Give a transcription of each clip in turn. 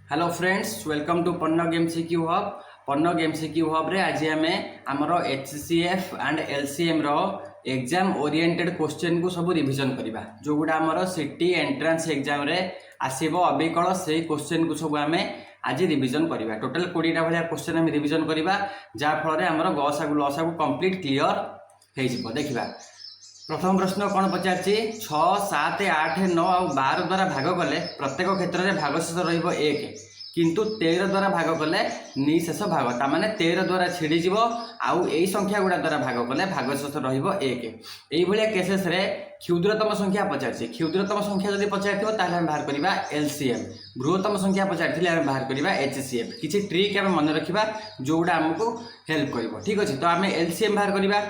Hello friends, welcome to Pannag MCQ hub. Pannag MCQ hub रे आज आम आमर एचसीएफ एंड एलसीएम रो एग्जाम ओरिएंटेड क्वेश्चन को सब रिवीजन करवा जो गुड़ा आमर सिटी एंट्रांस एग्जाम रे आसीबो अबिकल से क्वेश्चन को सब आम आज रिवीजन करवा। टोटल 20टा भाया क्वेश्चन आम रिवीजन करवा जहाँफल आमर गसा को लसा को कंप्लीट क्लियर हो देखा। प्रथम प्रश्न कौन पचार 6, 7, 8, 9 और 12 द्वारा भाग कले प्रत्येक क्षेत्र में भागशेष रक किंतु 13 द्वारा भाग कले निशेष भाग ताने 13 द्वारा छिड़ीज आउ यही संख्या गुड़ा द्वारा भाग कले भागशेष रही केसेस रे क्षुद्रतम संख्या पचार क्षुद्रतम संख्या जब पचार बाहर करवा एलसीएम, बृहत्तम संख्या पचार बाहर करवा एचसीएफ। किसी ट्रिक आम मन रखा जोड़ा आमको हेल्प कर। ठीक अच्छे, तो आम एलसीएम बाहर करवा।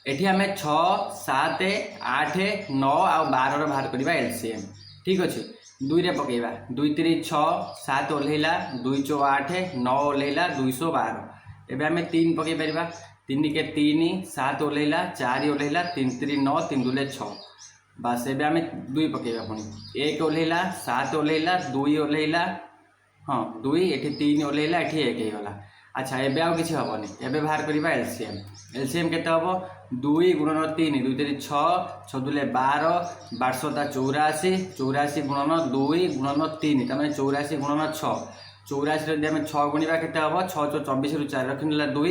एठी आमे 6, 7, 8, 9 और 12 बाहर करवा एलसीएम। ठीक अच्छे, 2 रे पकेबा 2 3 6 7 ओल्हेला 2 4 8 9 ओल्हेला 212। एबे आमे 3 पके परबा 3 के 3 7 ओल्हेला 4 ओल्हेला 3 3 9 3 2 6। बस एबे आमे 2 पकेबा पुणी 1 ओल्हेला 7 ओल्हेला 2 ओल्हेला हाँ 2 एठी 3 ओल्हेला एठी 1 हे गला। अच्छा एबे आउ किछि हबनी। एबे बाहर करबा एलसीएम। एलसीएम केते हबो 2 गुणन 3 2 3 6 6 2 12 12 84 84 गुणन 2 गुणन 3 तमे 84 गुणन 6 84 रे आमे 6 गुणिबा केते हबो 6 24 रु 4 रखिनला 2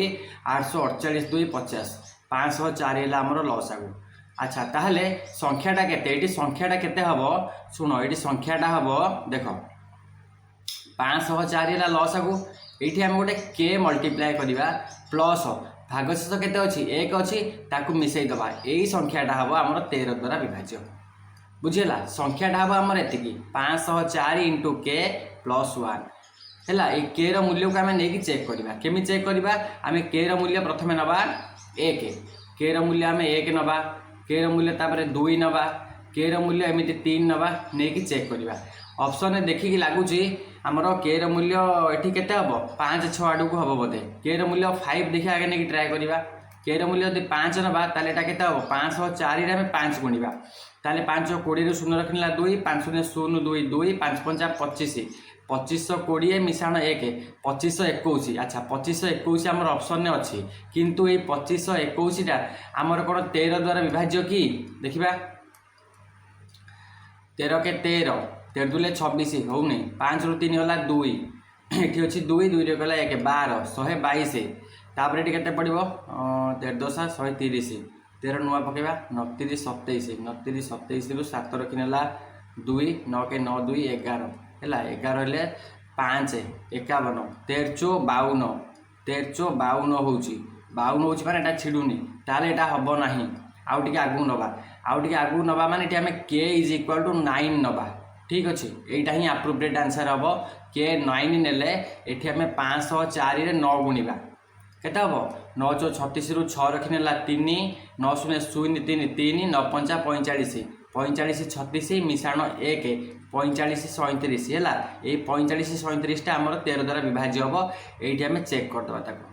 848 2 50 504 हेला हमर लॉस आगु। अच्छा ताहले संख्याटा केते एटी संख्याटा केते हबो सुनो एटी संख्याटा हबो देखो 504 हेला लॉस आगु। ये आम गोटे के मल्टीप्लाए करवा प्लस भागशेष केते अच्छी 1 अच्छी ताकू मिसई दबा यही संख्याटा हम आम 13 द्वारा विभाज्य। बुझेगा संख्याटा हम आमर एति 504 इंटू के प्लस 1 है। के रूल्य को आम नहीं चेक करवा केमी चेक करवा आम के रूल्य प्रथम नवा 1 के रूल्य आम 1 नवा के रूल्य 2 नवा के रूल्य एमती 3 नवा नहीं चेक करवा। ऑप्शन देखिकी लगुच आमर के मूल्य ये केते हम 5 6 आड़ को हम बोधे के मूल्य 5 देखिए आगे नहीं ट्राए करवा। के मूल्य यदि 5 नवा ताले एटा केते हम 504 रे 5 गुणिबा ताले 5 20 शून्य रखिला 2 5 0 2 2 5 5 25 2520 मिशाण 1 2521। अच्छा 2521 आमर ऑप्शन ने अच्छी किंतु ये 2521 आमर कौन 13 द्वारा विभाज्य कि देखा 13 के 13 13 2 26 हो नहीं 5 रु 3 गला 2 ये अच्छी 2 2 रे गला 1 12 122 तापर ये केते पड़ो 13 10 130 13 नुआ पकेबा 29 27 29 27 रु 7 रखिनेला 2 9 के 9 2 11 है 11 हेले 5 51 13 52 13 52 होची 52 होची माने एटा छिडुनी ताले एटा हबो नाही आउ टिके आगु नबा माने एटी हमें के इज इक्वल टू 9 नबा। ठीक अच्छे, यहीटा ही अप्रोप्रिएट आंसर हम के 9 नेले एठी हमें 504 रे 9 गुणिबा केते हम 9 4 36 रु 6 रखिनेला 3 9 0 0 3 3 9 5 45 45 36 मिशाण 1 45 37 है ये 45 37 आमर 13 द्वारा विभाज्य हम ये आम चेक करदे ताको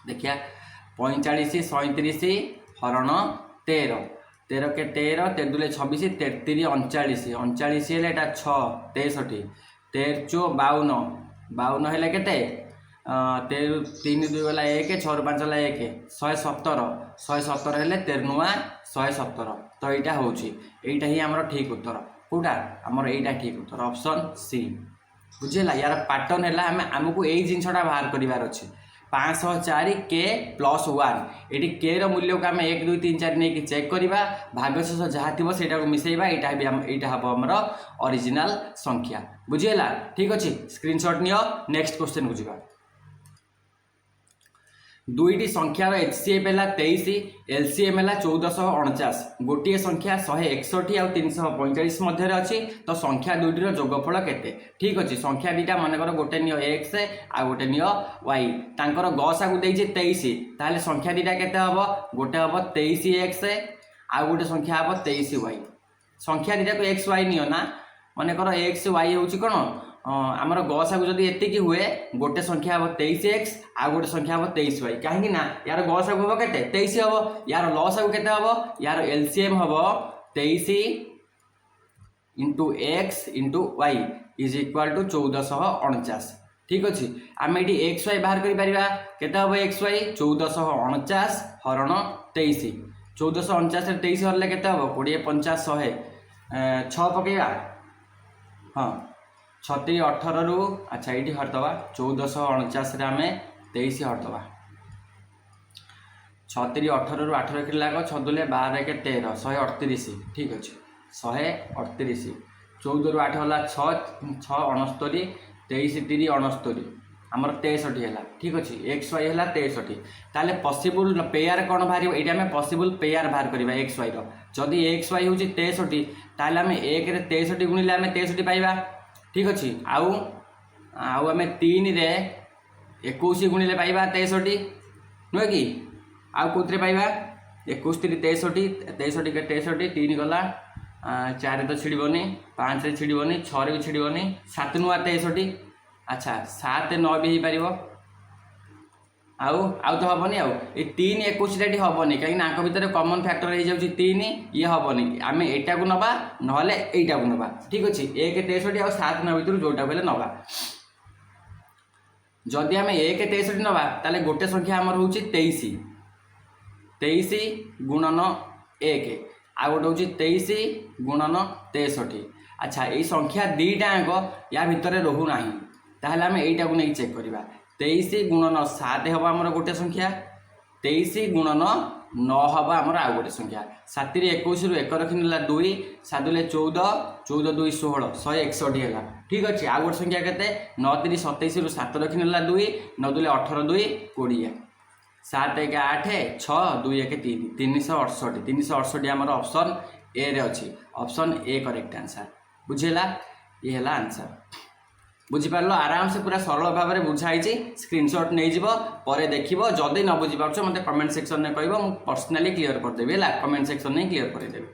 देखिया 45 37 हरण 13 13 के 13 13 2 26 33 39 39 है 6 63 13 52 52 है केते 3 2 गला 1 6 5 गला 1 117 117 है 13 नुआ 117। तो यहाँ हूँ यहीटा ही आमर ठीक उत्तर कौटा आमर यहीटा ठीक उत्तर ऑप्शन सी। बुझेगा यार पैटर्न है आमको यही जिनसा बाहर करार अच्छे 504 के प्लस 1 ये के मूल्य को आम 1 2 3 4 नहीं चेक करवा भागशेष जहाँ थी से मिसेबा यहाँ हम आमर ओरिजिनल संख्या। बुझीगला ठीक अच्छे, स्क्रीनशॉट नियो। नेक्स्ट क्वेश्चन को जावा। दुईटी संख्यार एचसीएफ है 23 एलसीएम है 1449 गोटे संख्या 161 और 345 मध्य अच्छी तो संख्या दुईटर जोगफल केते। ठीक अच्छे, संख्या दुईटा मनकर गोटे नियो एक्स आ गोटे नियो वाई तांकर गसा को देइछे 23 ताहले संख्या दुईटा केते हबो गोटे हबो 23 एक्स आ गोटे संख्या हबो 23 वाई। संख्या दुईटा को एक्स वाई नियो ना मनकर एक्स वाई होउची कोन आमर गसा को जदि एतिकी हुए गोटे संख्या हम 23 एक्स आ गोटे संख्या हम 23 वाई कहीं यार गसा को हम के 23 हम यार लसा को केते हम यार एलसीएम हम 23 into X into Y is equal to 1449 ठीक अच्छे आम ये एक्स वाई बाहर कर हम एक्स वाई 1449 हरण 23 1449 23 हरले के हम 20 50 100 6 पकईवा हाँ 36 18 रु अच्छा ये हरदवा 1449 आम 23 हरदवा 36 18 रु 8 रखिला 6 दुले 12 के 13 138 ठीक अच्छे 138 14 रु 8 होला 6 6 69 23 3 69 आमर 63 है ठीक अच्छे एक्स वाई है 63 ताले पॉसिबल पेयर कौन बाहर ये आम पॉसिबल पेयर बाहर करवा एक्स वाई रदि एक्स वाई हूँ 63 ताले आम 1 रे 63 गुणिले आम 63 पाइबा ठीक अच्छे आउ आम 3 रे 21 गुणिले पाइबा 63 नुहे कि आउ कौन पाइबा 21 3 63 63 के 63 3 गला 4 तो छिड़बनी 5 रे छिड़बनी 6 रे भी छिड़बनी 7 नुआ 63 अच्छा 7 9 भी हो पार आउ तो हेनी आउ ये 3 21 हेनी कहीं भितर कमन फैक्टर हो जाऊँगी 3 ये हेनी आम एटा को नवा ना यटा को नवा ठीक अच्छे 1 63 आउ 7 9 भितर जोटा को नवा जदि आम 1 63 नवा ताले गोटे संख्या आमर हूँ 23 23 गुणन 1 आ गोटे हूँ 23 गुणन 63 अच्छा ये संख्या दीटा या भितर रोना ताहले आम यहीटा को नहीं चेक करवा 23 गुणन 7 हम आमर गोटे संख्या 23 गुणन 9 हम आमर आउ गोटे संख्या 7 रे 21 रु 1 रखिनेला 2 7 दुले 14 14 2 16 161 है ठीक अच्छे आउ गोटे संख्या के 9 3 27 रु 7 रखिनेला 2 9 दुले 18 2 20 7 1 8 6 2 1 3 368 368 आमर ऑप्शन ए रे अच्छी ऑप्शन ए करेक्ट आंसर बुझेला ये है आंसर बुझीपार आराम से पूरा सरल भाव में बुझाई स्क्रीनशॉट नहीं जीव पर देखिए जदि न बुझीपार मत कमेंट सेक्शन में कह पर्सनाली क्लीयर करदेवी है कमेंट सेक्शन में क्लीयर करदेवी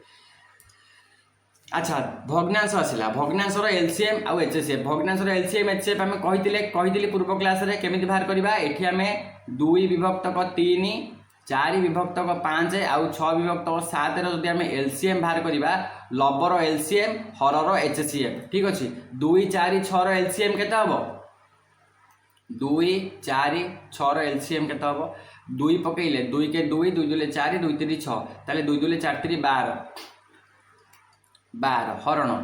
अच्छा भग्नांश आसला भग्नांशर एलसीएम आउ एचसीएफ भग्नांशर एलसीएम एचसीएफ आम कही पूर्व क्लास रे केमिति बाहर करबा एठी आमे 2 विभक्तक 3 4 विभक्तक 5 आउ 6 विभक्तक 7 रो जदि आमे एलसीएम बाहर करबा लबर एलसीएम हरर एचसीएफ ठीक अच्छे 2 4 6 रो एलसीएम केते हबो 2 4 6 रो एलसीएम केते हबो 2 पकेइले 2 के 2 2 दुले 4 2 3 6 ताले 2 दुले 4 3 12 12 हरण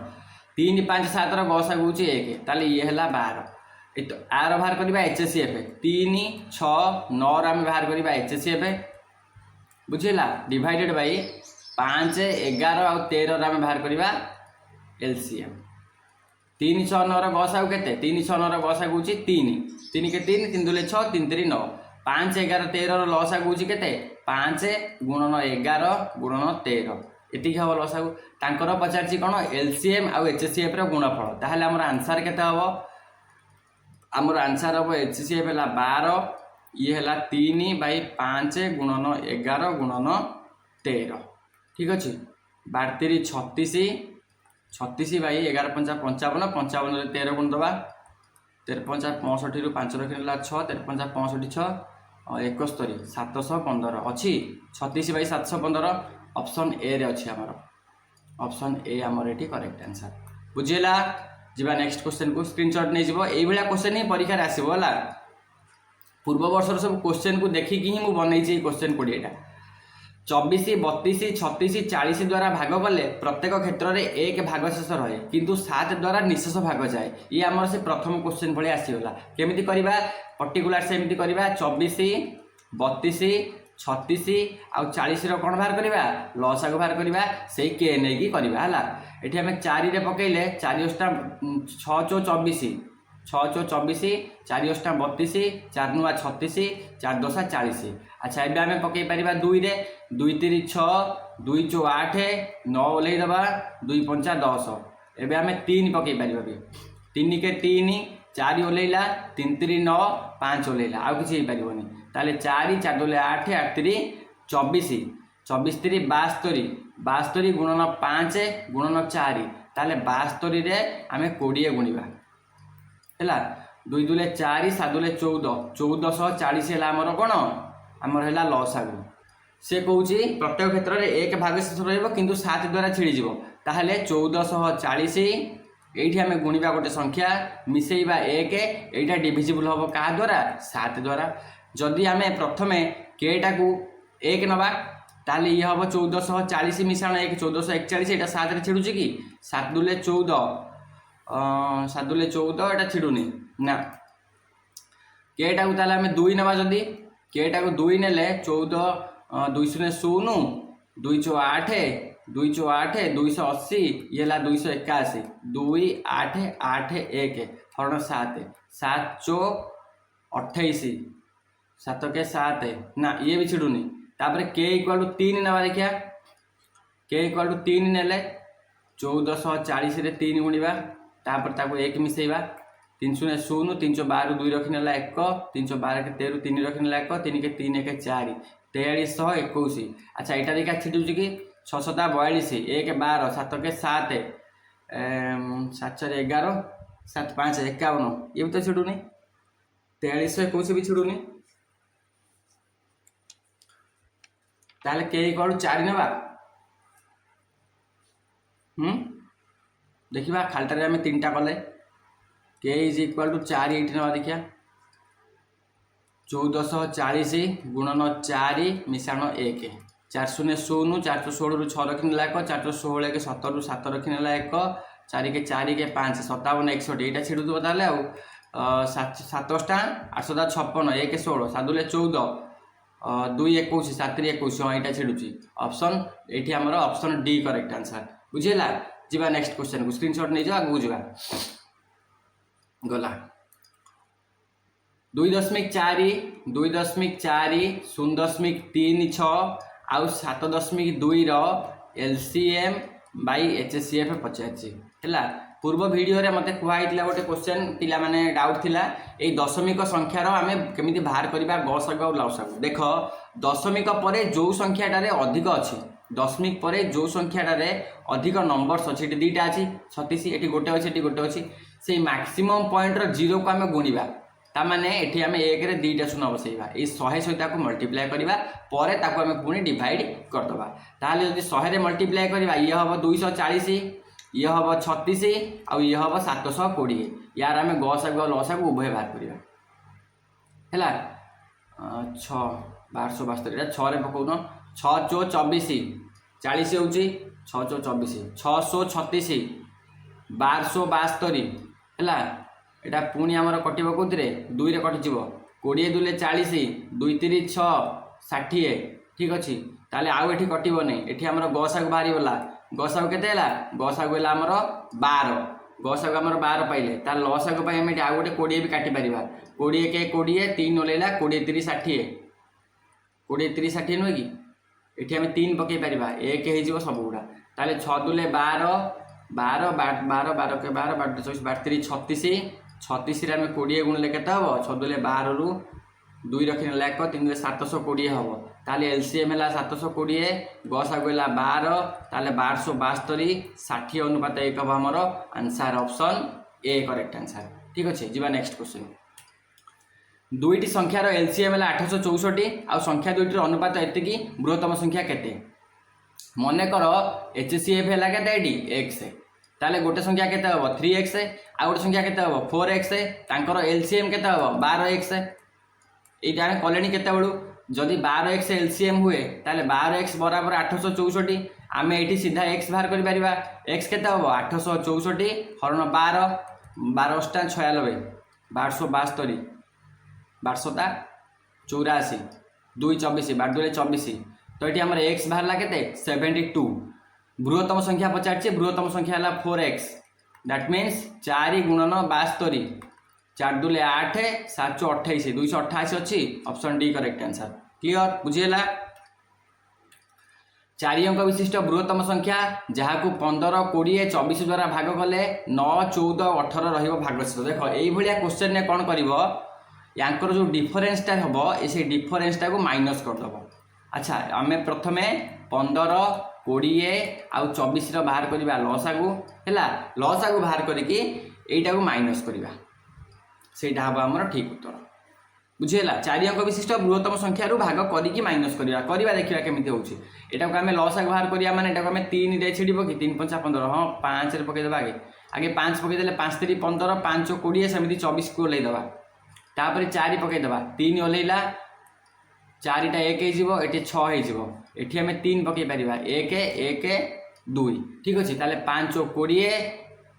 3 5 7 रो गसा गुची 1 ताले ये हला 12 एतो आर बाहर करबा एचसीएफ 3 6 9 रो आमे बाहर करबा एचसीएफ बुझेला डिवाइडेड बाय 5 11 और 13 आम बाहर करवा एलसीएम 3 6 9 गसा के 3 6 9 गसा हूँ 3 3 के 3 3 दुले 6 3 3 9 5 11 13 लसा हूँ के 5 गुणन 11 गुणन 13 एति हम लसा तांकर पचार कौन एलसीएम आउ एचसीएफ गुणफल ताहले आमर आंसर केते हम आमर आंसर हम एचसीएफ है 12 ये है 3 बाई 5 गुणन 11 गुणन 13 ठीक अच्छे 12 36 36 बाई 11 5 55 55 13 गुण दबा 13 5 65 रु 5 रखिनेला 6 13 5 65 6 71 715 अच्छी 36 बाई 715 ऑप्शन ए रे अच्छी आमर ऑप्शन ए आमर ये करेक्ट आंसर बुझेला जीवा नेक्स्ट क्वेश्चन को स्क्रीनशॉट नहीं जीव यही भाया क्वेश्चन ही परीक्षा आसो है पूर्व वर्षर सब क्वेश्चन को देखिकी ही मुझे बनई क्वेश्चन 20टा 24 32 36 40 द्वारा भाग कले प्रत्येक क्षेत्र में एक भाग शेष रहे किंतु 7 द्वारा निशेष भाग जाए ये आमर से प्रथम क्वेश्चन भाई आसीगला केमिति करबा पर्टिकुलर सेमती करबा 24 32 36 आउ 40 रो कौन बाहर करबा लसा को बाहर करबा से के नहीं की करबा हला एठी हमें 4 रे पकेइले 4 8 6 चो 24 6 चो 24 4 8 32 4 9 36 4 10 40 अच्छा एबे आमे पकई परिबा 2 रे 2 3 6 2 चो 8 9 ओलै दबा 2 5 10 एबे आमे 3 पकई परिबा 3 के 3 4 ओलैला 3 3 9 5 ओलैला आउ किछि परिबोनी ताले 4 4 दोले 8 8 3 24 24 3 72 72 गुणन 5 गुणन 4 ताले 72 रे आमे 20 गुणिबा हैला 2 दुले 4 7 दुले 14 1440 हैला हमर कोन हमर हैला लस आगु से कहूँ प्रत्येक क्षेत्र में एक भाग शेष रही किंतु 7 द्वारा छिड़ी ताहले 1440 ये आम गुणा गोटे संख्या मिसेଇବା 1 एटा डिविजिबल हम क्या द्वारा 7 द्वारा। जदि आम प्रथम केटा को 1 नवा ताहले ये हम 1440 मिशाण 1 1441 यहाँ 7 छिड़ुची कि 7 दूले 14 7 दूले 14 एटा छिड़ुनी ना केटा को ताहले आम 2 नवा जदि केटा को 2 नेले 14 2 0 2 8 2 8 280 ये 281 2 8 8 1 हरण 7 7 चो 28 7 के 7 ना ये भी छिड़ुनी। तापर के इक्वल 3 नवा देखिया के इक्वल 3 नेले 1440 रे 3 गुणिबा तापर ताको 1 मिसेଇବା 3 0 0 312 2 रखिनेला 1 312 के 13 3 रखिनेला 1 3 के 3 1 4 4321। अच्छा यहाँ देखा छिटुची कि 6 7 42 1 12 7 के 7 7 4 11 7 5 51 ये भी तो छिड़ुनी 4321 भी छिड़ुनी। ताहले के इक्वल 4 नवा देखिबा खालटारे आम 3टा कले के इज इक्वल टू 4 ये नवा देखिया 1440 गुणन 4 मिशाण 1 4 0 0 416 रू 6 रखिनेला 1 416 के 17 रू 7 रखिनेला 1 4 के 4 के 5 57 61 यहाँ छिड़ुव ताले आ 7 8 856 1 16 7 दूले 14 2 21 7 21 यहाँ छिड़ुची ऑप्शन ये आमर ऑप्शन डी करेक्ट आंसर बुझेगा। जीवा नेक्स्ट क्वेश्चन को स्क्रीनशॉट नहीं जाओ आगू जा गला 2.4 2.4 0.36 आउ 7.2 LCM बाई HCF पचार है। पूर्व वीडियो रे मते कहला गोटे क्वेश्चन पिला माने डाउट थिला ए दशमिक संख्यार आम केमिति बाहर करबा गसागु और लसागु। देख दशमिक परे जो संख्याटारे अधिक अच्छी दशमिक परे जो संख्याटारे अधिक नंबर्स अच्छी ये 2टा अच्छी 36 ये गोटे अच्छी ये गोटे अच्छी से मैक्सिमम पॉइंट जीरो को आम गुणा ताने ये आम 1 रे 2टा शून्य बसैबा ये 100 सहित मल्टीप्लाए करवा पर आम पुणी डिवाइड करदे ताहले जदि 100 रे मल्टीप्लाए करवा ये हम 240 ये हम 36 आउ ये हम 720 यार आम गसागु और लसागु उभय बाहर करवा है 6 1272 6 पकाउन 6 चो 24 40 हो 6 चो 24 636 1272 है एटा पुणी आमर कटिब कौन 2 रे कटिज 20 2 40 2 3 6 60 ठीक अच्छे ताले आउ एठी कटिबनी एठी आमर गसागु बाहरी गला गसागु केते हैला गसागु हैला आमर 12 गसागु आमर 12 पाइले तार लसागु पई हम आउ गोटे 20 भी काटि परिबा 20 के 20 3 ओलेला 20 3 60 20 3 60 नुहे कि एठी हम 3 पकई परिबा 1 हे जिवो सब गुडा ताले 6 दुले 12 12 12 12 के 12 12 24 32 36 36 रे 20 गुणले केते हबो 6 दुले 12 रु 2 रखिनेला 1 3 दुले 720 हबो ताले एलसीएम हैला 720 गसागु हैला 12 ताले 1272 60 अनुपात 1 हबो हमर answer option A correct answer ठीक अच्छे। जीवा नेक्स्ट क्वेश्चन दुईटी संख्यार एलसीएम है 864 आ संख्या दुईटर अनुपात एतिकी बृहत्तम संख्या केते मन कर HCF है के एक्स ताले गोटे संख्या केते हबो 3x आ गोटे संख्या केते हबो 4x तांकर एलसीएम केते हबो 12x एटा कलेनी केते बळू जदि 12x एलसीएम हुए ताले 12x बराबर 864 आमे एठी सीधा x बाहर करि परिबा x केते हबो 864 हरण 12 12 96 1272 12 84 2 24 12 24 तो ये आम एक्स बाहर के 72 बृहत्तम संख्या पचार बृहत्तम संख्या है 4x दैट मीन्स 4 गुणन 72 4 2 8 7 28 288 अच्छी option D correct answer clear बुझीगला। 4 अंक विशिष्ट बृहत्तम संख्या जहाँ को 15 20 24 द्वारा भाग कले 9 14 18 रगशेष देख ये क्वेश्चन ने कौन कर यांकर जो डिफरेन्सटा हम से डिफरेन्सटा को माइनस करदेव। अच्छा आम प्रथम 15 20 आउ 24 बाहर करवा लसागु है लसागु बाहर करके माइनस करवा से हम आमर ठीक उत्तर बुझीगला 4 अंक विशिष्ट बृहत्तम संख्या भाग करके माइनस करवा देखा केमी हो आम लसागु बाहर करा माने आम 3 रे छिड़ब कि 3 5 15 हाँ 5 रे पकईदे आगे आगे 5 पकईदे 5 3 15 5 20 सेमती 24 को ओल्लैदे तापर 4 पकईदे 3 ओल्लैला 4टा 1 ये 6 होती आम 3 पकई पार 1 1 2 ठीक अच्छे ताले 5 20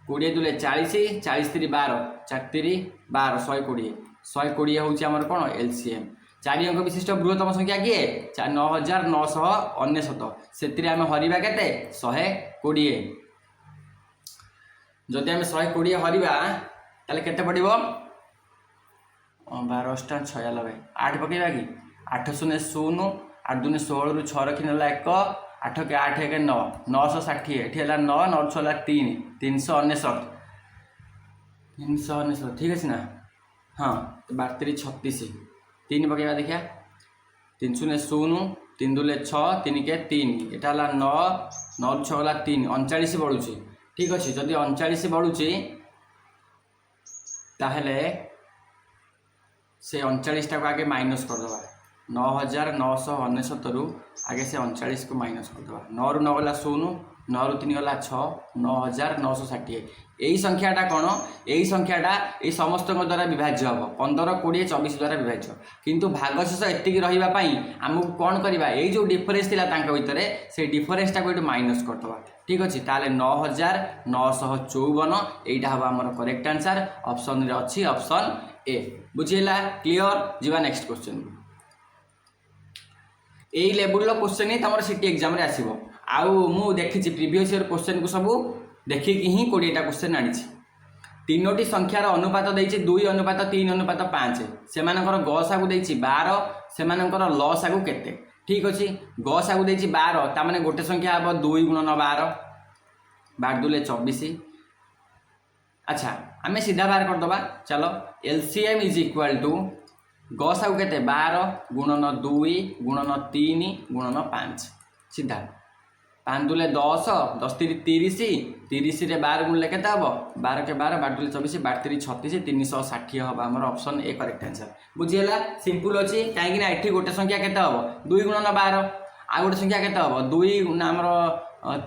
20 दूले 40 40 3 12 4 3 12 120 120 हूँ आमर कौन एलसीएम 4 अंक विशिष्ट बृहत्तम संख्या किए 9999 से आम हरवा के 120 जदि आम 120 हरवा ताले केते पड़ो 12 96 8 पकईवा कि 8 0 0 8 2 16 रु 6 रखी ना 1 8 के 8 1 9 960 ये 9 9 6 3 399 399 ठीक अच्छे ना हाँ 32 36 3 पकईवा देखिया 3 0 0 3 2 6 3 के 3 यहाँ 9 9 6 गला 3 39 बढ़ुची ठीक अच्छे जदि 39 बढ़ुची ताहले से 39 टाक आगे माइनस करदे 9999 रु आगे से 39 को माइनस करदे 9 रु 9 गला 0 9 रु 3 गला 6 9960 यही संख्याटा कौन यही संख्याटा ये समस्त द्वारा विभाज्य हम 15 20 24 द्वारा विभाज्य किंतु भागशेष एतिक रही आमको कौन करवा यही जो डिफरेन्स थी भितर से डिफरेन्सटा को ये माइनस करदे ठीक अच्छे ताले 9954 यहीटा हम आम करेक्ट आंसर ऑप्शन रे अच्छी ऑप्शन ए बुझीला क्लियर जीवा नेक्स्ट क्वेश्चन यही लेवल क्वेश्चन ही तुम सिटी एग्जाम रे आसीबो आउ मु देखी प्रीवियस ईयर क्वेश्चन को सब देखिकी ही 20टा क्वेश्चन आनी 3टी संख्यार अनुपात देछि 2 अनुपात 3 अनुपात 5 सेमानकर गसागु देछि 12 सेमानकर लसागु केते ठीक अच्छे गसागु देछि 12 ता माने गोटे संख्या हम 2 गुणन 12 12 दूले 24 अच्छा आम सीधा बाहर करदे चलो एलसीएम इज इक्वाल टू गसागु केते 12 गुणन 2 गुणन 3 गुणन 5 सीधा 5 दूले 10 10 3 30 30 रे 12 गुणले केते हम 12 के 12 12 दूले 24 12 3 36 360 हम आमर ऑप्शन ए करेक्ट आंसर बुझीगला सिंपल अच्छी कहीं एठी गोटे संख्या केते हम 2 गुणन 12 आ गोटे संख्या केते हम 2 आमर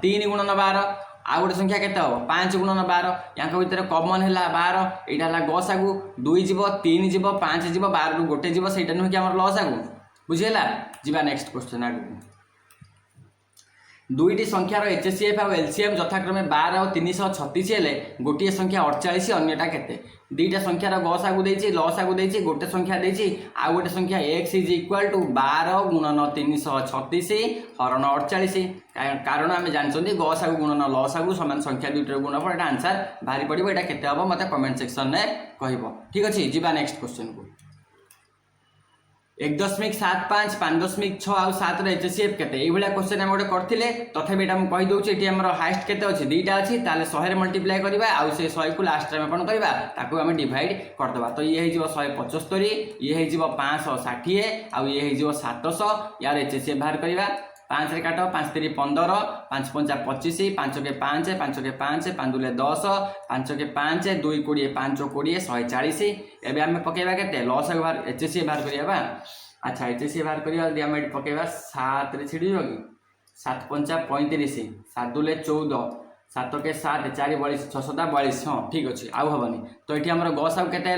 3 गुणन 12 आ गोटे संख्या केते हम 5 गुणन 12 या भितर कॉमन है 12 यहाँ है गसागु 2 जीव 3 जीव 5 जीव 12 रु गोटे जीव से नुह कि आम लसागु बुझीगला जीवा नेक्स्ट क्वेश्चन आगे दुईटी संख्यार एचसीएफ और एलसीएम यथाक्रमे 12 और 336 हेले गोटे संख्या 48 अन्यटा केते दुईटा संख्यार गसागु देछि लसागु देछि गोटे संख्या देछि आ गोटे संख्या x इज इक्वल टू 12 गुणन 336 हरण 48 कारण आम जानते गसागु गुणन लसागु समान संख्या दुईटर गुणफल एटा आंसर बाहरी पड़ो एटा केते हम मते कमेंट सेक्शन में कहब ठीक अच्छे जीवा नेक्स्ट क्वेश्चन को 1.75 5.6 आउ 7 एचसीएफ केते ये भाया क्वेश्चन आम गोटे करते तथापि यहाँ मुझे कहीदे ये आम हाइस्ट केते अच्छे 2टा अच्छी ताले 100 मल्टीप्लाई करवा आउ से 100 को लास्ट में कौन करवा ताकू आम डिवाइड करदे तो ये हो 175 ये हो 560 आउ ये हो 700 यार एचसीएफ बाहर करवा 5 रे काट 5 3 15 5 5 25 5 के 5 5 के 5 5 दूले 10 5 के 5 2 20 5 20 140 एबे आम पकेबा केते लॉस बाहर एचसी बाहर करिया अच्छा एचसी बाहर करिया यदि आम पकेबा 7 रे छिड़ी कि 7 5 35 7 दूले 14 7 के 7 4 42 6 7 42 हाँ ठीक अच्छे आउ हेनी तो ये आम गसागु केते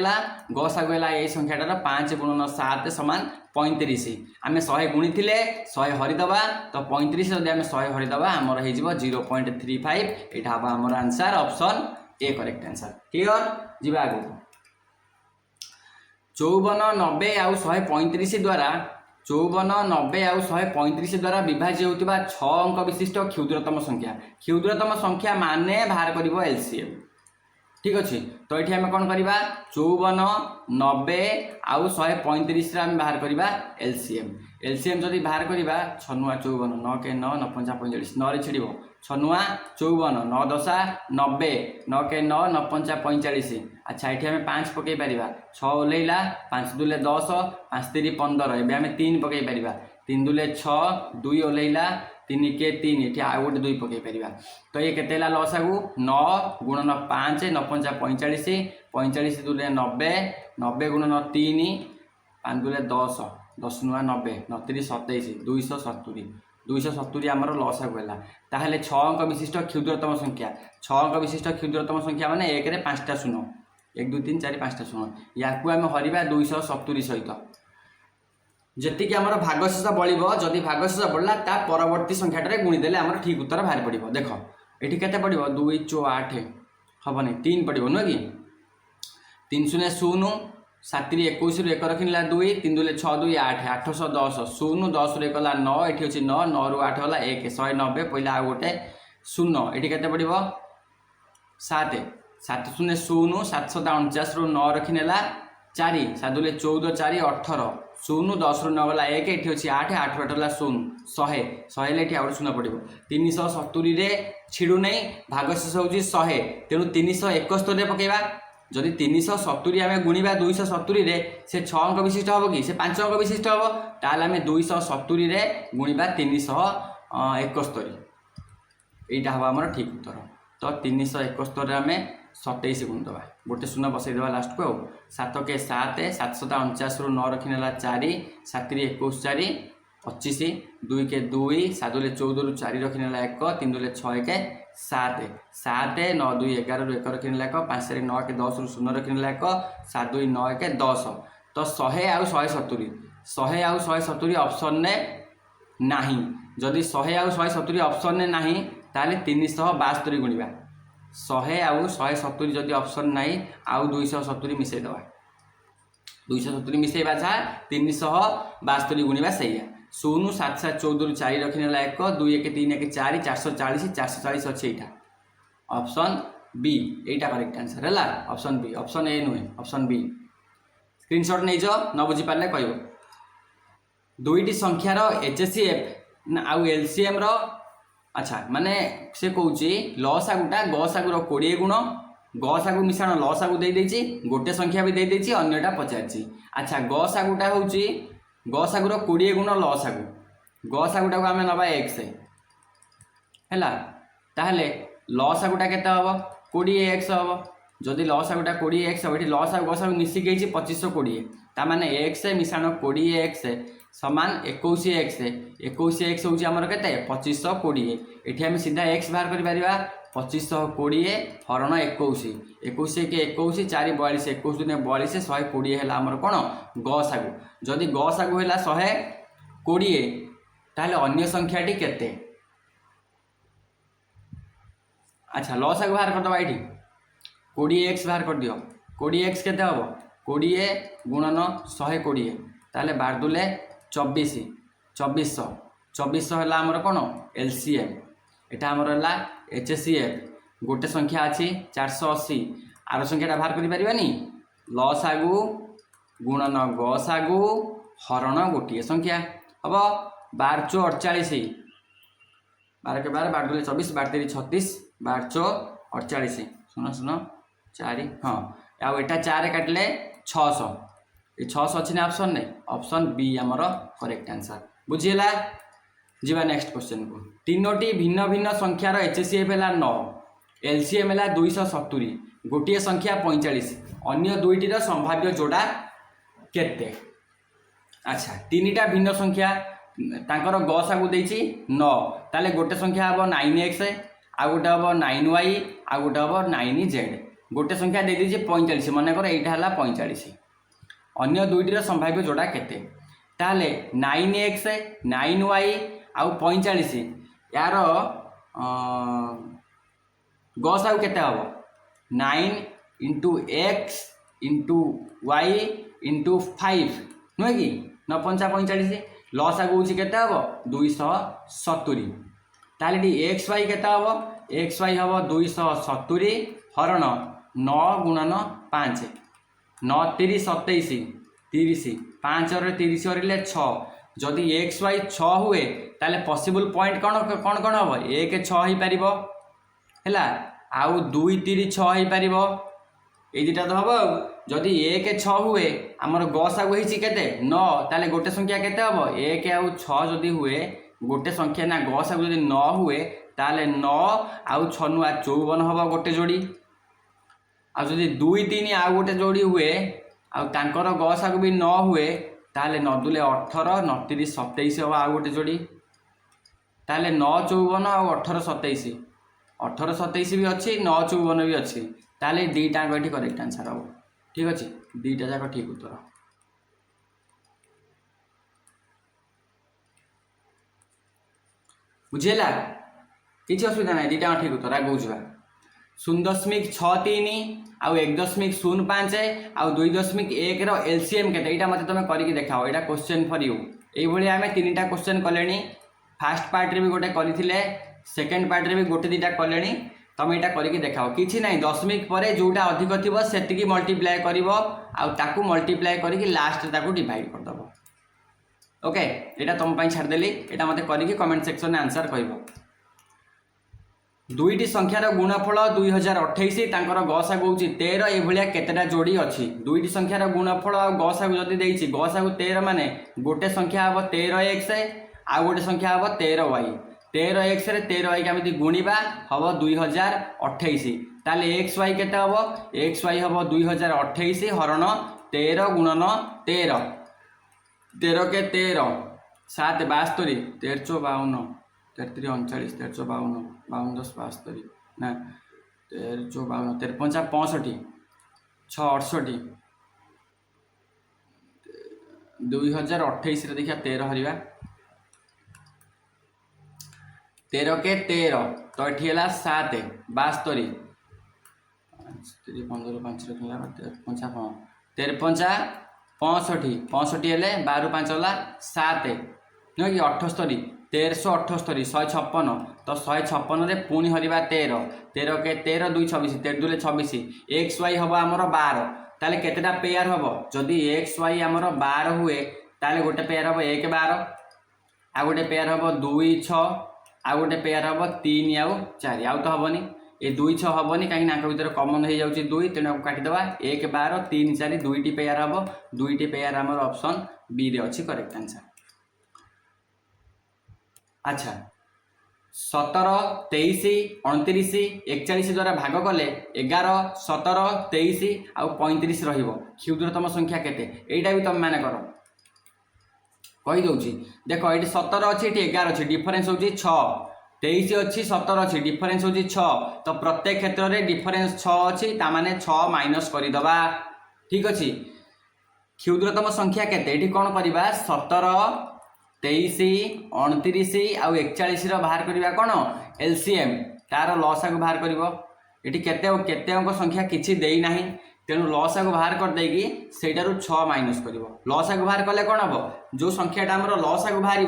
गसागु है ये संख्याटार 5 गुणन 7 समान 35 आम 100 गुणी थे 100 हरिदबा तो 35 जब आम 100 हरिदबा आमर हो 0.35 यहाँ हम आमर answer option A correct answer clear जीवा आगु 54 90 आउ 135 द्वारा 54 90 आउ 135 द्वारा विभाज्य होता 6 अंक विशिष्ट क्षुद्रतम संख्या माने बाहर कर एलसीएम ठीक अच्छे तो ये आम कौन करवा 54 90 आउ 135 बाहर करवा एलसीएम जदि बाहर करवा 6 54 9 के 9 9 5 45 9 रे छिड़ 6 54 9 10 90 9 के 9 9 5 45 अच्छा ये आम 5 पकई पार 6 ओल्लैला 5 दूले 10 5 3 15 एवं आम 3 पकई पार 3 दूले 6 2 ओल्लैला 3 के 3 ये आउ गोटे 2 पकई पार तो ये केते लसागु 9 गुणन 5 9 5 45 45 दूले 90 90 गुणन 3 5 दूले 10 10 नुआ 90 29 27 270 270 आमर लसागु है। ताहले 6 अंक विशिष्ट क्षुद्रतम संख्या 6 अंक विशिष्ट क्षुद्रतम संख्या माने 1 रे 5टा शून्य 1 2 3 4 5टा शून्य या आम हरवा 270 सहित जी आम भागशेष बड़ो जदि भागशेष बढ़ला ता परवर्ती संख्याटे गुणीदेले आम ठीक उत्तर बाहर पड़ो। देख ये के पड़ो 2 4 8 हेनी 3 पड़ो नुह कि 3 0 0 7 21 1 रखिला 2 3 दूले 6 2 8 810 0 10 रे कला 9 ये अच्छी 9 9 रु 8 गला 1 190 पहले आउ गोटे 0 ये के पड़ो 7 7 0 0 749 रु 9 रखिनेला 4 7 दूले 14 4 18 0 10 रु 9 गला 1 ये अच्छी 8 8 8 गला 0 100 100 ये आउ 0 पड़ो 370 रे छिड़ू नहीं भागशेष हूँ 100 तेणु 371 पकेबा जदि 370 आम गुणा 270 रे से 6 अंक विशिष्ट हम कि से 5 अंक विशिष्ट हम ताल आम 270 रे गुणा 371 यहीटा हम आम ठीक उत्तर। तो 371 आम 27 गुणिदेवा गोटे शून्य बसईदेवा लास्ट को 7 के 7 749 रु 9 रखिनेला 4 7 21 4 25 2 के 2 7 दूले 14 रु 4 रखिनेला 1 3 दूले 6 1 7 7 9 2 11 रु 1 रखिनेला 1 5 9 के 10 रु 0 रखिनेला 1 7 2 9 1 10 तो 100 आउ 170 100 आउ 170 ऑप्शन ने नहीं जदि 100 आउ 170 ऑप्शन ने नहीं ताले 372 गुणिबा 100 आउ 170 जदि ऑप्शन नहीं आउ 270 मिसई दवा 270 मिसईबा छा 372 गुणिबा सही 0 7 7 14 रु 4 रखिनेला 1 2 1 3 1 4 440 अच्छे यहाँ ऑप्शन बी यहीटा करेक्ट आंसर है ऑप्शन बी ऑप्शन ए नुहे ऑप्शन बी स्क्रीनशॉट नहीं जाओ न बुझी पारे कह दुईटी संख्यार एचसीएफ आउ एलसीएम रो अच्छा माने से कौच लसागुटा गसागुर 20 गुण गसागु मिश्रण लसागु दे गोटे संख्या भी दे अन्यटा पचार अच्छा गसागुटा हूँ गसागुर 20 गुण लसागु गसागुटा को आम नवा एक्स है ताहले लसागुटा केते हम 20x हम जदि लसागुटा 20x हम ये लसागु गसागु मिसिक 2520 ताने एक्स मिश्रण 20x समान 21x 21x हूँ आमर के 2520 ये आम सीधा x बाहर कर 2520 हरण 21 21 के 21 4 42 21 दिन 42 120 है आमर कौन गसागु जदि गसागु है 120 ताहले अन्य संख्याटी केते अच्छा लसागु बाहर करदे ये 20x बाहर कर दियो 20x केते हम 20 गुणन 120 ताहले 12 दूले 24 2400 है आमर कौन एलसीएम एटा आमर है एचसीएफ गोटे संख्या अच्छी 480 आर संख्याटा बाहर करें लसागु गुणन गसागु हरण गोटे संख्या हम 12 चौ 48 12 के 12 12 दूले 24 12 3 36 12 चौ 48 शुन शुन 4 हाँ आउ एटा 4 काटिले 600 ये 600 अच्छी ना ऑप्शन नहीं ऑप्शन बी आमर करेक्ट आंसर बुझीला जीवा नेक्स्ट क्वेश्चन को तीनोटी भिन्न भिन्न संख्यार एचसीएफ है 9 एलसीएम है 270 गोटे संख्या 45 अन्य दुईटर संभाव्य जोड़ा केते अच्छा तीनटा भिन्न संख्या तांकर गसागु देछि 9 ताले गोटे संख्या हम 9x आ गोटे हम 9y आ गोटे हम 9z गोटे संख्या दे दीजिए 45 मनकर यहाँ है 45 अन्य दुईटर संभाव्य जोड़ा केते ताले 9x 9y आउ 45 यार गसागु केते हम 9 into x into y into 5 नुहे कि 9 5 45 लसागु हूँ केते हम 270 ताले एक्स वाई केते हम एक्स वाई हम 270 हरण 9 गुणन 5 9 3 27 30 5 रे 30 हरिले 6 जदि एक्स वाई 6 हुए ताले पॉसिबल पॉइंट कौन कौन कौन हम 1 6 हो पार है आउ 2 3 6 हो पार ये दुटा तो हम जदि 1 6 हुए आमर गसागु होती केते 9 ताले गोटे संख्या केते हम 1 आउ 6 जदि हुए गोटे संख्या ना गसागु जदि 9 हुए ताले 9 आउ 6 नुआ 54 हम गोटे जोड़ी आ जदि 2 3 आउ गोटे जोड़ी हुए आउ तांकर गसागु भी 9 हुए ताले 9 दुले 18 9 3 27 हम आउ गोटे जोड़ी ताले 9 54 और 18 27 18 27 भी अच्छी 9 54 भी अच्छी ताले दीटा ये करेक्ट आंसर हम ठीक अच्छे दीटा जाक ठीक उत्तर बुझेगा किसी असुविधा ना दीटा ठीक उत्तर आगे जा 0.63 आउ 1.05 आउ 2.1 रो एलसीएम केते एटा मते तुम करके देखाओ एटा क्वेश्चन फॉर यू एई भली आमे तीनटा क्वेश्चन कलेनी फास्ट पार्ट रे भी गोटे करथिले सेकंड पार्ट रे भी गोटे दीटा कलेनी तुम एटा करके देखाओ किछि नाही दशमिक परे जोटा अधिक थिबो सेतिकी मल्टीप्लाई करिवो आउ ताकू मल्टीप्लाई करके लास्ट ताकू डिवाइड कर दबो ओके एटा तुम पई छाड़ देली एटा मते करके कमेंट सेक्शन में आंसर कहबो दुईटी संख्यार गुणफल 2028 तांकर गसागु होउची 13 ए भलिया केतेटा जोड़ी अछि दुईटी संख्यार गुणफल आ गसागु जदी देइची गसागु 13 माने गोटे संख्या हबो 13x आ गोटे संख्या हबो 13y 13x रे 13y के आमि गुणीबा हबो 2028 ताले xy केते हबो xy हबो 2028 हरण 13 गुणन 13 13 के 13 7 72 1352 33 39 1352 52 10 72 ना 1352 13 65 6 68 2028 रे देखिया 13 हरिबा 13 के 13 तो एठी हला 7 72 15 5 रखला 55 13 65 65 हेले 12 5 हला 7 न कि 78 1378 156 तो 156 रे पुणी हरिबा 13 13 के 13 2 26 13 दुले 26 एक्स वाई हम आमर 12 ताले केतेटा पेयर हम जदि एक्स वाई आमर 12 हुए ताले गोटे पेयर हम 1 12 आ गोटे पेयर हम 2 6 आ गोटे पेयर हम 3 आउ 4 आउ तो हबनी ए 2 6 हबनी कहीं नाक भीतर कॉमन हो जाउची 2 तेना काटी दबा 1 12 3 4 दुईटी पेयर हम दुईटी पेयर आमर ऑप्शन बी रे अछि करेक्ट आंसर अच्छा 17 23 29 41 द्वारा भाग कले 11 17 23 आउ 35 रहिबो क्षुद्रतम संख्या केते एटा भी तुम माने करो कहि दउची देखो एटी 17 अछि एटी 11 अछि डिफरेंस होची 6 23 अछि 17 अछि डिफरेंस होची 6 तो प्रत्येक क्षेत्र रे डिफरेंस 6 अछि ता माने 6 माइनस करि दबा ठीक अछि क्षुद्रतम संख्या केते एटी कोन करबा 17 23 29 आउ 41 बाहर करवा कौन एलसीएम तार लसागु बाहर कर केते अंक संख्या किछि देई नाही तेणु लसागु बाहर कर देगी सेटारु 6 माइनस कर लसागु बाहर कले कौन हम जो संख्याटा आमर लसागु बाहर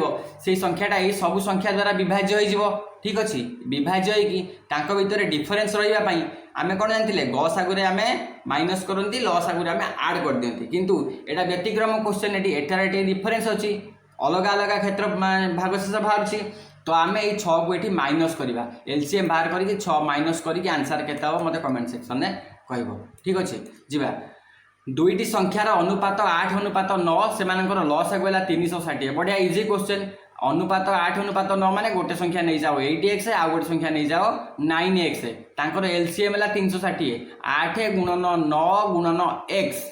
से संख्याटा ये सब संख्या द्वारा विभाज्य हो ठीक अच्छे विभाज्य होगी तांको भितर डिफरेन्स रही आमे कौन जानते गसागुरे आमे माइनस करती लसागुरे आमे आड कर दियंती किंतु एटा व्यतिक्रम क्वेश्चन एटार डिफरेन्स अच्छी अलग अलग क्षेत्र भागशेष बाहर तो आम ये 6 को ये माइनस करवा एलसीएम बाहर करके 6 माइनस करके आंसर केते हम मते कमेंट सेक्शन में कहबो ठीक अच्छे जीवा दुईटी संख्यार अनुपात 8 अनुपात 9 से लस आगला 360 बढ़िया इजी क्वेश्चन अनुपात 8 अनुपात 9 माने गोटे संख्या नहीं जाओ 8x आउ गोटे संख्या नहीं जाओ 9x तांकर एलसीएम है 360 8 गुणन 9 गुणन x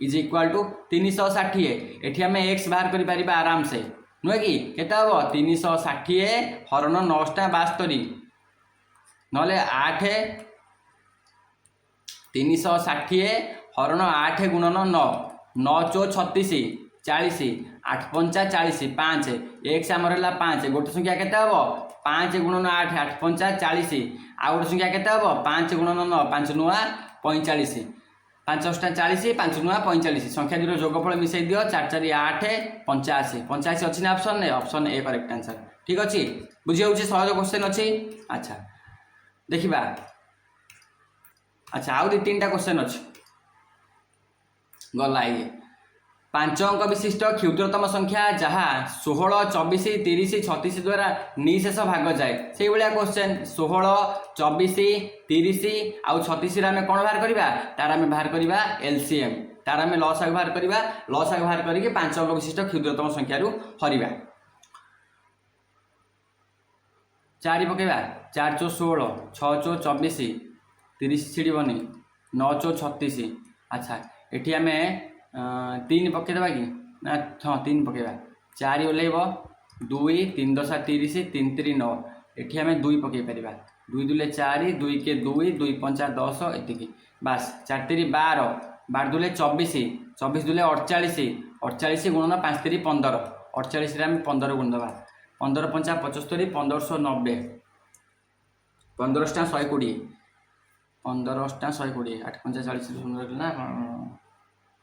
इज इक्वाल टू 360 एठी हमें x बाहर करि परिबा आराम से नुहे कि केता हो 360 हरण 9 72 नले 8 360 हरण 8 गुणन 9 9 चो 36 40 8 5 40 5 x आमर है 5 गोटे संख्या केता हो 5 गुणन 8 8 5 40 आ गोटे संख्या केता हो 5 गुणन 9 5 नुआ 45 5 40 5 नुआ 45 संख्या दुर जोगफल मिसई दियो 4 4 8 85 85 अच्छी ना ऑप्शन ने ऑप्शन ए करेक्ट आंसर ठीक अच्छे बुझी होउची सहज क्वेश्चन अच्छी अच्छा देखिबा अच्छा आउ 2-3टा क्वेश्चन अच्छी गला ये 5 अंक विशिष्ट क्षुद्रतम संख्या जहाँ 16 24 30 36 द्वारा निशेष भाग जाए से भाया क्वेश्चन 16 24 30 आउ 36 आम कौन बाहर करवा तार आम बाहर करवा एलसीएम तार आम लसागु बाहर करवा लसागु बाहर करके 5 अंक विशिष्ट क्षुद्रतम संख्या हरिबा 4 पकेबा 4 चो 16 6 चो 24 30 छिड़बनी 9 चो 36 अच्छा एटी आम 3 पकईदेवा कि ना हाँ 3 पकेबा 4 ओल्लैब 2 3 10 30 3 3 9 एठी आम 2 पकई पार 2 2 4 2 के 2 2 5 10 एति बास 4 3 12 12 2 24 24 2 48 48 गुणन 5 3 15 48 आम 15 गुण दबा 15 5 75 1590 15 टा 120 15 टा 120 8 5 40 शून्य रखना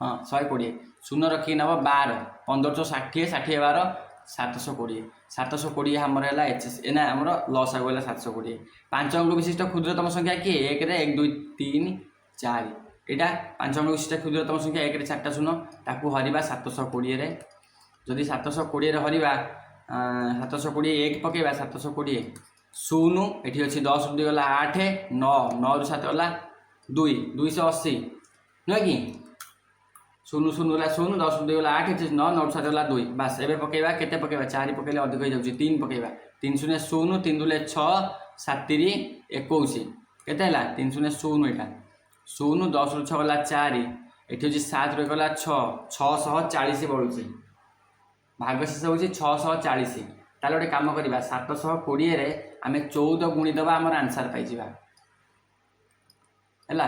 हाँ 120 शून्य रखी नब 12 1560 60 12 720 720 आमर है एच एस एना आमर लस आगला 720 5 अंक विशिष्ट क्षुद्रतम संख्या किए 1 रे 1 2 3 4 यहाँ 5 अंक विशिष्ट क्षुद्रतम संख्या 1 रे 4टा शून्य ताकू हरिबा 720 रे जदि 720 रे हरिबा 720 1 पकेबा 720 शून्य एठी अच्छी 10 रू गला 8 9 9 रू 7 गला 2 280 नुह कि शून्य शून्य गला शून्य 10 रू गला 8 9 9 रू 7 गला 2 बास एबे पकेबा केते पकेबा 4 पकेले अधिक हो जाउची 3 पकेबा 3 शून्य शून्य 3 दुले 6 7 3 21 केते हला 3 शून्य शून्य एटा शून्य 10 रू 6 गला 4 एठी अछि 7 रू गला 6 640 बळुची भाग शेष होची 640 ताले गोटे काम करवा 720 रे आमे 14 गुणी दबा हमर आंसर पाई जिबा हैला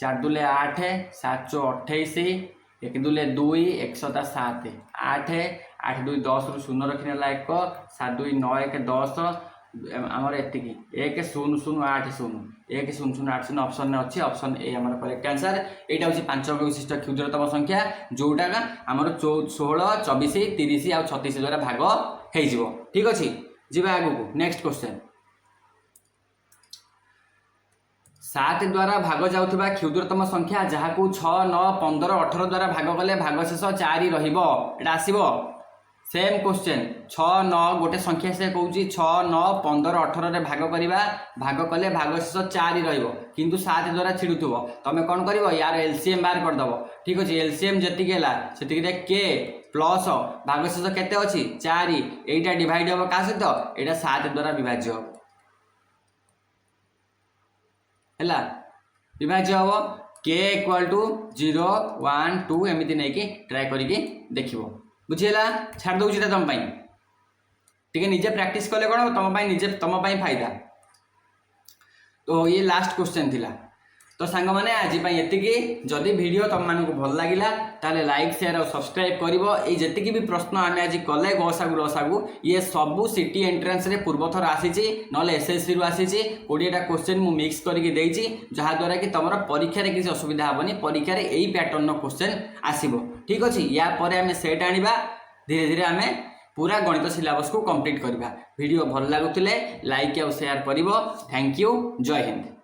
4 दुले 8 7 28 1 दुले 2 1 7 7 8 8 2 10 रु 0 रखिनेला 1 7 2 9 1 10 आमर एतिकी 1 0 0 8 0 1 0 0 8 0 ऑप्शन में अच्छी ऑप्शन ए आमर करेक्ट आंसर एटा होची 5 अंक विशिष्ट क्षुद्रतम संख्या जोटा का आमर 16 24 30 आ 36 द्वारा भाग हे जिवो ठीक अछि जिबा आगु को नेक्स्ट क्वेश्चन 7 द्वारा भाग जाउथबा क्षुद्रतम संख्या जहा को 6 9 15 18 द्वारा भाग कले भाग शेष 4 रहिबो एटा आसीबो सेम क्वेश्चन 6 9 गोटे संख्या से कहूँ 6 9 15 18 रे भाग करिबा भाग कले भाग शेष 4 रहिबो किंतु 7 द्वारा छिडुथबो तमे कोन करिवो यार एलसीएम बार कर दबो ठीक अछि एलसीएम जति गेला सेति रे के प्लस भाग शेष केते अछि 4 एटा डिवाइड हो का सहित एटा 7 द्वारा विभाज्य हो हैला विभाज्य हो के इक्वल टू 0 1 2 एमिति नै कि ट्राई करिकि देखिबो बुझीला छाड़ दउछि तुम पाई ठीक है निजे प्रैक्टिस कले कोन तुम पाई निजे तुम पाई फायदा तो ये लास्ट क्वेश्चन थिला तो सांग माने आज पाई एतिकी जदि वीडियो तुम मानको भल लागिला ताले लाइक शेयर और सब्सक्राइब करिवो ए जतिकी भी प्रश्न आमे आज कले गसागु लसागु ये सबु सिटी एंट्रेंस रे पूर्व थर आसीची नले एसएससी रु आसीची 20 टा क्वेश्चन मु मिक्स करके देइची जहा द्वारा कि तमरा परीक्षा रे किसी असुविधा हबनी परीक्षा रे एई पैटर्न नो क्वेश्चन आसीबो ठीक अछि या परे आमे सेट आनिबा धीरे धीरे आमे पूरा गणित सिलेबस को कंप्लीट करबा वीडियो भल लागुतिले लाइक और शेयर करिवो थैंक यू जय हिंद।